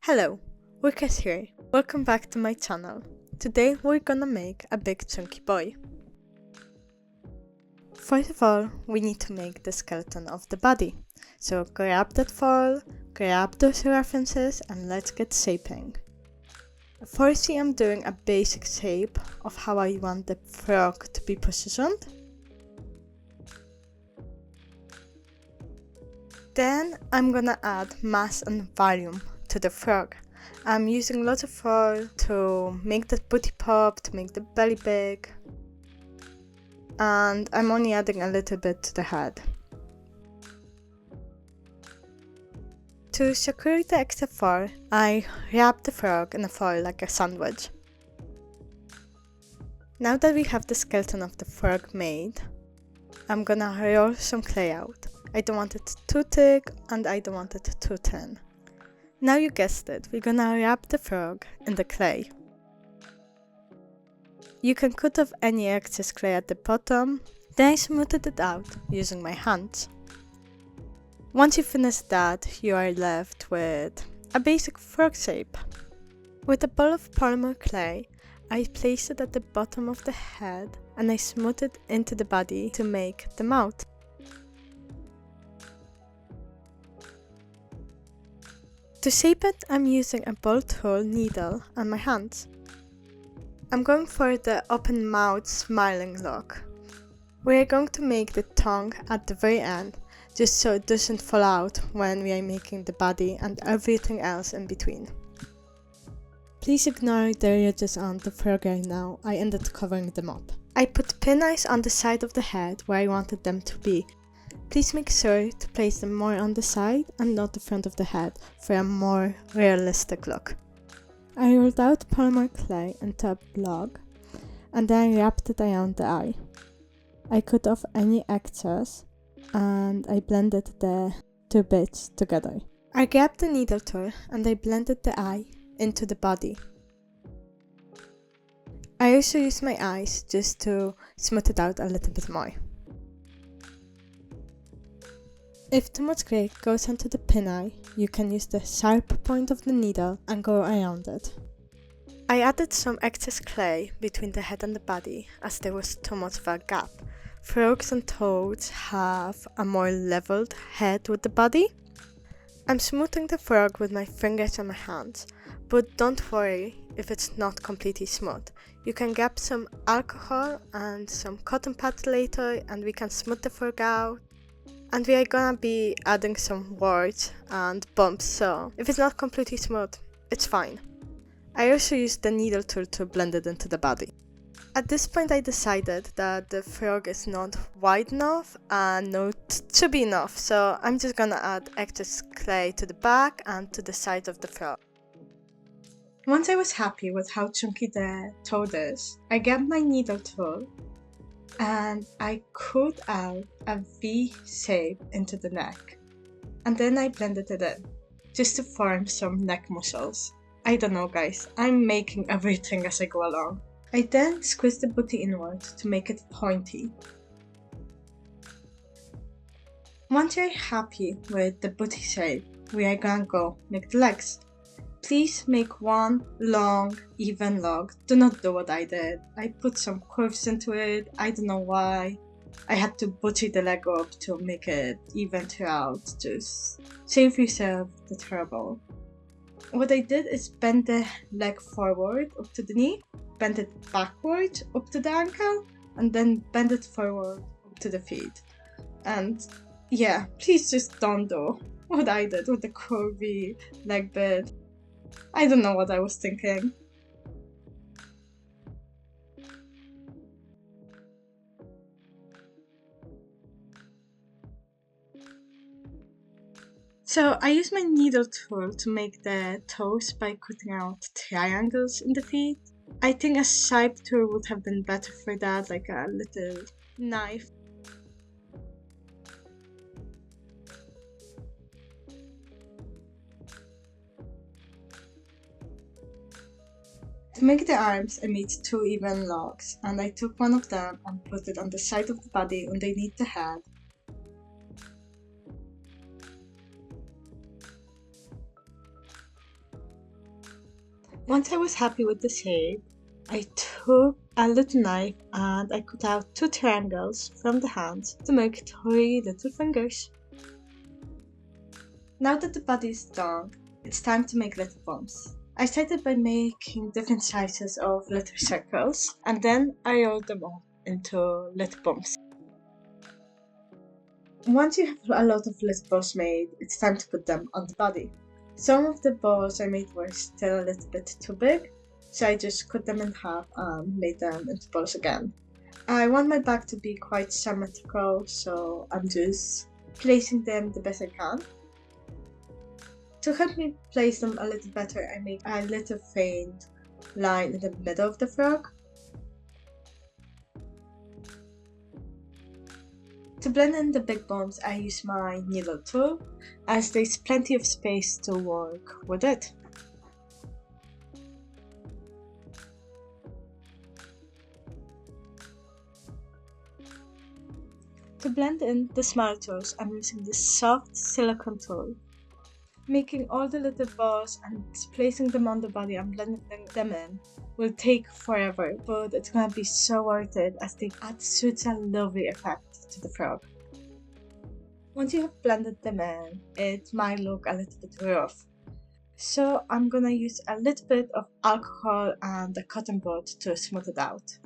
Hello, Wickes here. Welcome back to my channel. Today we're gonna make a big chunky boy. First of all, we need to make the skeleton of the body. So grab that foil, grab those references and let's get shaping. Firstly, I'm doing a basic shape of how I want the frog to be positioned. Then I'm gonna add mass and volume to the frog. I'm using lots of foil to make the booty pop, to make the belly big. And I'm only adding a little bit to the head. To secure the extra foil, I wrap the frog in a foil like a sandwich. Now that we have the skeleton of the frog made, I'm gonna roll some clay out. I don't want it too thick and I don't want it too thin. Now you guessed it, we're gonna wrap the frog in the clay. You can cut off any excess clay at the bottom, then I smoothed it out using my hands. Once you finish that, you are left with a basic frog shape. With a ball of Polymer Clay, I placed it at the bottom of the head and I smoothed it into the body to make the mouth. To shape it, I'm using a bolt hole needle and my hands. I'm going for the open mouth smiling look. We're going to make the tongue at the very end, just so it doesn't fall out when we are making the body and everything else in between. Please ignore the ridges on the frog right now, I ended up covering them up. I put pin eyes on the side of the head where I wanted them to be. Please make sure to place them more on the side and not the front of the head for a more realistic look. I rolled out Polymer Clay into a block and then I wrapped it around the eye. I cut off any excess and I blended the two bits together. I grabbed the needle tool and I blended the eye into the body. I also used my eyes just to smooth it out a little bit more. If too much clay goes onto the pin eye, you can use the sharp point of the needle and go around it. I added some excess clay between the head and the body as there was too much of a gap. Frogs and toads have a more leveled head with the body. I'm smoothing the frog with my fingers and my hands, but don't worry if it's not completely smooth. You can grab some alcohol and some cotton pads later and we can smooth the frog out. And we are gonna be adding some warts and bumps, so if it's not completely smooth, it's fine. I also used the needle tool to blend it into the body. At this point I decided that the frog is not wide enough and not chubby enough, so I'm just gonna add excess clay to the back and to the sides of the frog. Once I was happy with how chunky the toad is, I grabbed my needle tool and I cut out a V shape into the neck. And then I blended it in, just to form some neck muscles. I don't know guys, I'm making everything as I go along. I then squeezed the booty inwards to make it pointy. Once you're happy with the booty shape, we are gonna go make the legs. Please make one long, even log. Do not do what I did. I put some curves into it. I don't know why. I had to butcher the leg up to make it even throughout. Just save yourself the trouble. What I did is bend the leg forward up to the knee, bend it backward up to the ankle, and then bend it forward up to the feet. And yeah, please just don't do what I did with the curvy leg bit. I don't know what I was thinking. So I use my needle tool to make the toes by cutting out triangles in the feet. I think a sharp tool would have been better for that, like a little knife. To make the arms, I made two even logs, and I took one of them and put it on the side of the body underneath the head. Once I was happy with the shape, I took a little knife and I cut out 2 triangles from the hands to make 3 little fingers. Now that the body is done, it's time to make little bumps. I started by making different sizes of little circles and then I rolled them up into little bumps. Once you have a lot of little balls made, it's time to put them on the body. Some of the balls I made were still a little bit too big, so I just cut them in half and made them into balls again. I want my bag to be quite symmetrical, so I'm just placing them the best I can. To help me place them a little better, I make a little faint line in the middle of the frog. To blend in the big bumps, I use my needle tool, as there's plenty of space to work with it. To blend in the smaller tools, I'm using this soft silicone tool. Making all the little balls and placing them on the body and blending them in will take forever, but it's gonna be so worth it as they add such a lovely effect to the frog. Once you have blended them in, it might look a little bit rough. So I'm gonna use a little bit of alcohol and a cotton bud to smooth it out.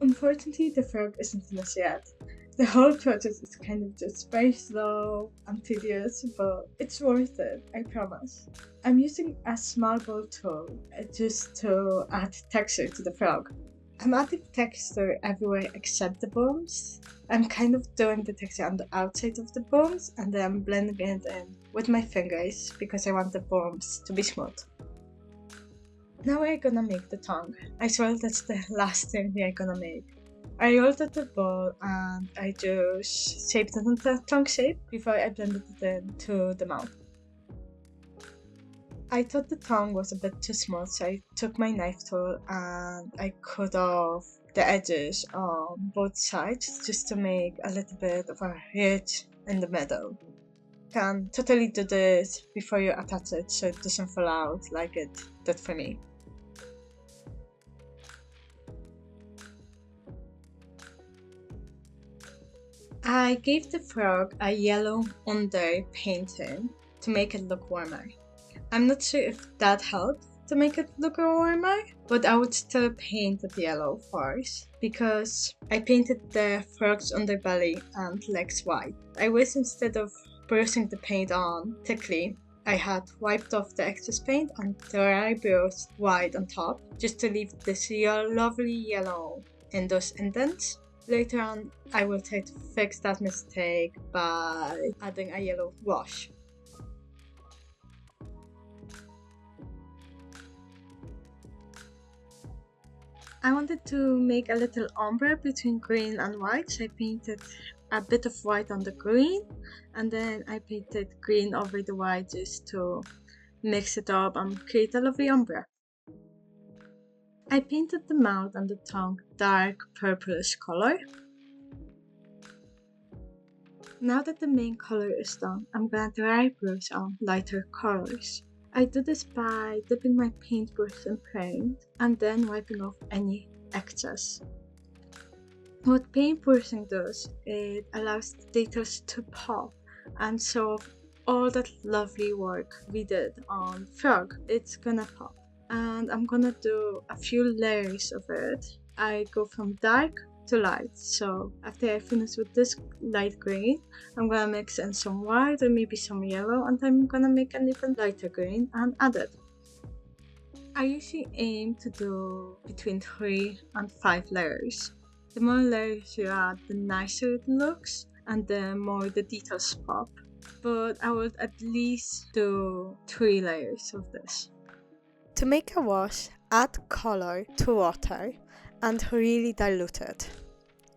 Unfortunately, the frog isn't finished yet. The whole process is kind of just very slow and tedious, but it's worth it, I promise. I'm using a small bowl tool just to add texture to the frog. I'm adding texture everywhere except the bumps. I'm kind of doing the texture on the outside of the bumps and then I'm blending it in with my fingers because I want the bumps to be smooth. Now we're gonna make the tongue. I swear that's the last thing we are gonna make. I rolled out the ball and I just shaped it into a tongue shape before I blended it into the mouth. I thought the tongue was a bit too small, so I took my knife tool and I cut off the edges on both sides just to make a little bit of a ridge in the middle. You can totally do this before you attach it so it doesn't fall out like it did for me. I gave the frog a yellow under painting to make it look warmer. I'm not sure if that helped to make it look warmer, but I would still paint it yellow first because I painted the frog's underbelly and legs white. I wish instead of brushing the paint on thickly, I had wiped off the excess paint and dry brushed white on top just to leave this lovely yellow in those indents. Later on, I will try to fix that mistake by adding a yellow wash. I wanted to make a little ombre between green and white, so I painted a bit of white on the green and then I painted green over the white just to mix it up and create a lovely ombre. I painted the mouth and the tongue dark purplish color. Now that the main color is done, I'm gonna dry brush on lighter colors. I do this by dipping my paintbrush in paint and then wiping off any excess. What paintbrushing does, it allows the details to pop and show off all that lovely work we did on frog. It's gonna pop. And I'm gonna do a few layers of it. I go from dark to light, so after I finish with this light green, I'm gonna mix in some white or maybe some yellow and I'm gonna make an even lighter green and add it. I usually aim to do between 3 and 5 layers. The more layers you add, the nicer it looks and the more the details pop, but I would at least do 3 layers of this. To make a wash, add color to water and really dilute it,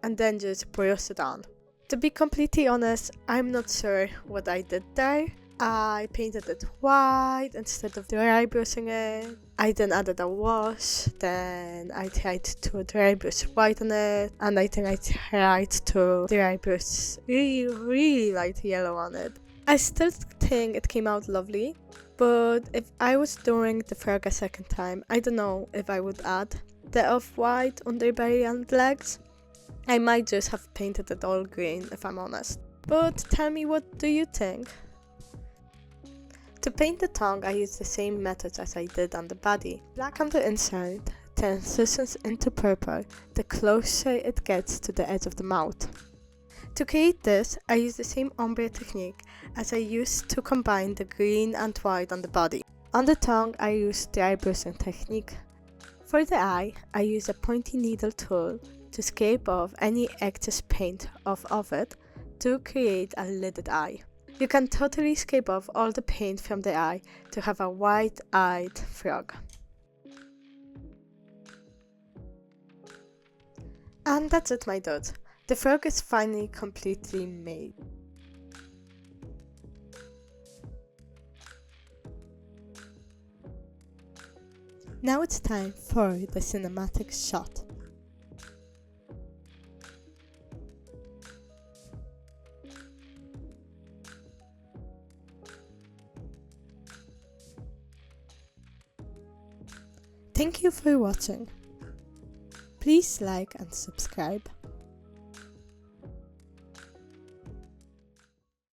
and then just brush it on. To be completely honest, I'm not sure what I did there. I painted it white instead of dry brushing it. I then added a wash, then I tried to dry brush white on it, and I think I tried to dry brush really light yellow on it. I still think it came out lovely, but if I was doing the frog a second time, I don't know if I would add the off-white underbelly and legs. I might just have painted it all green if I'm honest. But tell me, what do you think? To paint the tongue, I used the same methods as I did on the body. Black on the inside transitions into purple the closer it gets to the edge of the mouth. To create this, I used the same ombre technique as I used to combine the green and white on the body. On the tongue, I used dry brushing technique. For the eye, I used a pointy needle tool to scrape off any excess paint off of it to create a lidded eye. You can totally scrape off all the paint from the eye to have a wide-eyed frog. And that's it, my dudes. The frog is finally completely made. Now it's time for the cinematic shot. Thank you for watching. Please like and subscribe.